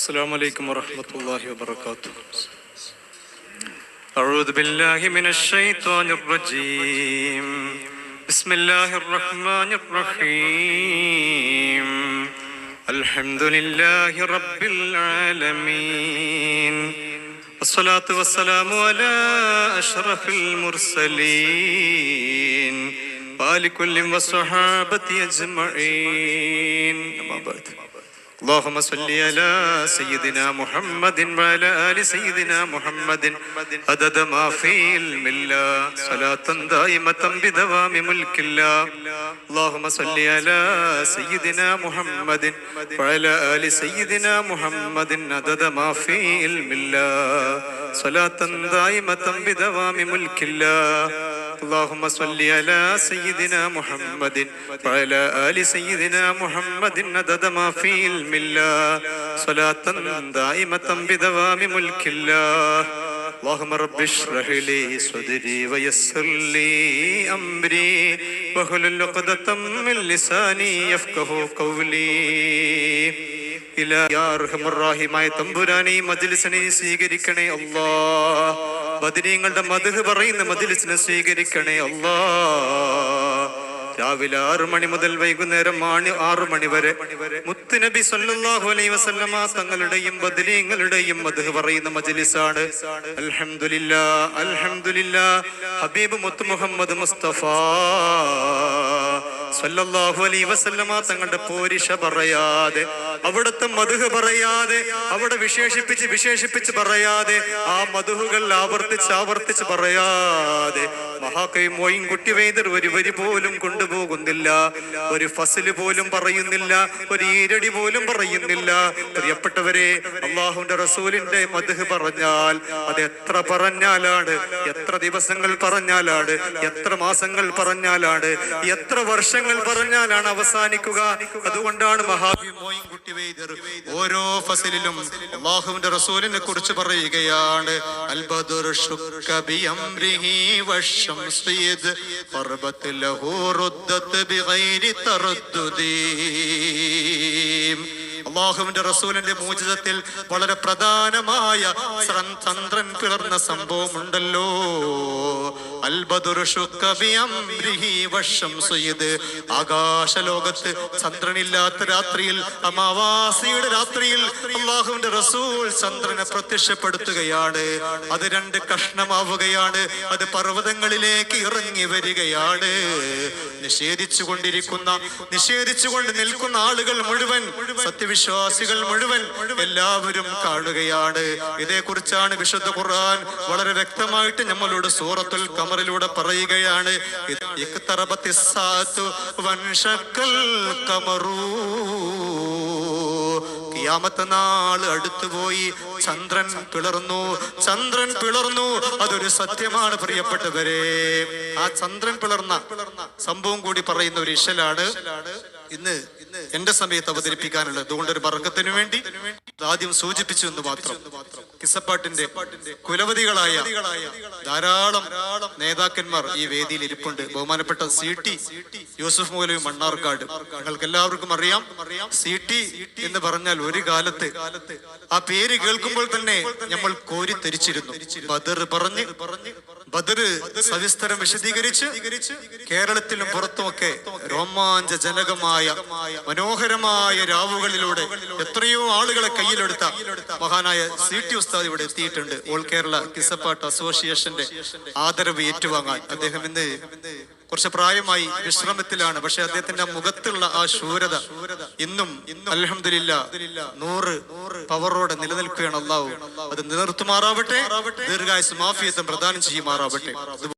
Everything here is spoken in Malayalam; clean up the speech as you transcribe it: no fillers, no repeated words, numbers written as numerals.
السلام عليكم ورحمة الله وبركاته. أعوذ بالله من الشيطان الرجيم. بسم الله الرحمن الرحيم. الحمد لله رب العالمين. الصلاة والسلام على أشرف المرسلين وآل كل وصحابة أجمعين. أما بعد. اللهم صل على سيدنا محمد وعلى آل سيدنا محمد عدد ما في علم الله صلاة دائمة بدوام ملك الله. اللهم صل على سيدنا محمد وعلى آل سيدنا محمد عدد ما في علم الله صلاة دائمة بدوام ملك الله. اللهم صل على سيدنا محمد وعلى آل سيدنا محمد عدد ما في علم الله صلاة دائمة بدوام ملك الله. اللهم رب اشرح لي صدري ويسر لي أمري واحلل عقدة من لساني يفقهوا قولي. ായ തമ്പുരാനെ മജ്‌ലിസിനെ സ്വീകരിക്കണേ അല്ലാഹ്. ബദരീങ്ങളുടെ മദ്ഹ് പറയുന്ന മജ്‌ലിസിനെ സ്വീകരിക്കണേ അല്ലാഹ്. രാവിലെ 6 മണി മുതൽ വൈകുന്നേരം 6 മണി വരെ മുത്തുനബി സല്ലല്ലാഹു അലൈഹി വസല്ലമ തങ്ങളുടെയും ബദരീങ്ങളുടെയും മദ്ഹ് പറയുന്ന മജ്‌ലിസാണ്. അൽഹംദുലില്ലാഹ് അൽഹംദുലില്ലാഹ്. ഹബീബ് മുത്ത് മുഹമ്മദ് മുസ്തഫ സല്ലല്ലാഹു അലൈഹി വസല്ലമ തങ്ങളുടെ പോരിഷ പറയാതെ, അവിടുത്തെ മദ്ഹ് പറയാതെ, അവിടെ വിശേഷിപ്പിച്ച് പറയാതെ, ആ മദ്ഹുകൾ ആവർത്തിച്ച് പറയാതെ മഹാകവി മോയിൻകുട്ടി വൈദ്യർ ഒരു വരി പോലും കൊണ്ടുപോകുന്നില്ല, ഒരു ഫസ്ല് പോലും പറയുന്നില്ല, ഒരു ഈരടി പോലും പറയുന്നില്ല. പ്രിയപ്പെട്ടവരെ, അല്ലാഹുവിന്റെ റസൂലിന്റെ മദ്ഹ് പറഞ്ഞാൽ അത് എത്ര പറഞ്ഞാലാണ്, എത്ര ദിവസങ്ങൾ പറഞ്ഞാലാണ്, എത്ര മാസങ്ങൾ പറഞ്ഞാലാണ്, എത്ര വർഷങ്ങൾ പറഞ്ഞാലാണ് അവസാനിക്കുക. അതുകൊണ്ടാണ് മഹാകവി മോയിൻകുട്ടി വൈദ്യർ ഓരോ ഫസ്ലിലും അല്ലാഹുവിന്റെ റസൂലിനെ കുറിച്ച് പറയുകയാണ്. അൽ ബദറു ശുക്ക ബി അംരിഹി വശംസിദ് ഫർബത് ലഹു റുദ്ദത് ബിഗൈരി തറദ്ദുദി. അല്ലാഹുവിന്റെ റസൂലിന്റെ മൂജിസത്തിൽ വളരെ പ്രധാനമായ ചന്ദ്രൻ പിളർന്ന സംഭവം ഉണ്ടല്ലോ. അൽ ബദറു ശുക്ക ബി അംരിഹി വശംസിദ്. ആകാശലോകത്ത് ചന്ദ്രനില്ലാത്ത രാത്രിയിൽ, അമാവാസിയുടെ രാത്രിയിൽ അല്ലാഹുവിന്റെ റസൂൽ ചന്ദ്രനെ പ്രത്യക്ഷപ്പെടുത്തുകയാണ്. അത് 2 കഷ്ണമാവുകയാണ്. അത് പർവ്വതങ്ങളിലേക്ക് ഇറങ്ങി വരികയാണ്. നിഷേധിച്ചുകൊണ്ട് നിൽക്കുന്ന ആളുകൾ മുഴുവൻ, സത്യവിശ്വാസികൾ മുഴുവൻ എല്ലാവരും കാണുകയാണ്. ഇതേക്കുറിച്ചാണ് വിശുദ്ധ ഖുർആൻ വളരെ വ്യക്തമായിട്ട് നമ്മളോട് സൂറത്തുൽ ഖമറിലൂടെ പറയുകയാണ്. ഖിയാമത്ത് നാൾ അടുത്തുപോയി. ചന്ദ്രൻ പിളർന്നു. അതൊരു സത്യമാണ് പ്രിയപ്പെട്ടവരെ. ആ ചന്ദ്രൻ പിളർന്ന സംഭവം കൂടി പറയുന്ന ഒരു ഇശലാണ് ഇന്ന് എന്റെ സമയത്ത് അവതരിപ്പിക്കാനുള്ളത്. അതുകൊണ്ട് ഒരു ബർക്കത്തിന് വേണ്ടി ആദ്യം സൂചിപ്പിച്ചു എന്ന് മാത്രം. കിസ്സപ്പാട്ടിന്റെ കുലപതികളായ ധാരാളം നേതാക്കന്മാർ ഈ വേദിയിൽ ഇരിപ്പുണ്ട്. ബഹുമാനപ്പെട്ട CT യൂസുഫ് മൗലവി മണ്ണാർക്കാട്, നിങ്ങൾക്ക് എല്ലാവർക്കും അറിയാം. CT എന്ന് പറഞ്ഞാൽ ഒരു കാലത്ത് ആ പേര് കേൾക്കുമ്പോൾ തന്നെ നമ്മൾ കോരിത്തെരിച്ചിരുന്നു. ബദർ സവിസ്തരം വിശദീകരിച്ച് കേരളത്തിലും പുറത്തുമൊക്കെ രോമാഞ്ചജനകമായ മനോഹരമായ രാവുകളിലൂടെ എത്രയോ ആളുകളെ കയ്യിലെടുത്ത മഹാനായ CT ഉസ്താദ് ഇവിടെ എത്തിയിട്ടുണ്ട്. ഓൾ കേരള കിസ്സപ്പാട്ട് അസോസിയേഷന്റെ ആദരവ് ഏറ്റുവാങ്ങാൻ. അദ്ദേഹം ഇന്ന് കുറച്ച് പ്രായമായി വിശ്രമത്തിലാണ്. പക്ഷെ അദ്ദേഹത്തിന്റെ മുഖത്തുള്ള ആ ശൂരത ഇന്നും അൽഹംദുലില്ലാഹ് 100 പവറോടെ നിലനിൽക്കുകയാണ്. അല്ലാഹു അത് നിലനിർത്തുമാറാവട്ടെ, ദീർഘായുസ്സും ആഫിയത്തും പ്രദാനം ചെയ്യുമാറാവട്ടെ.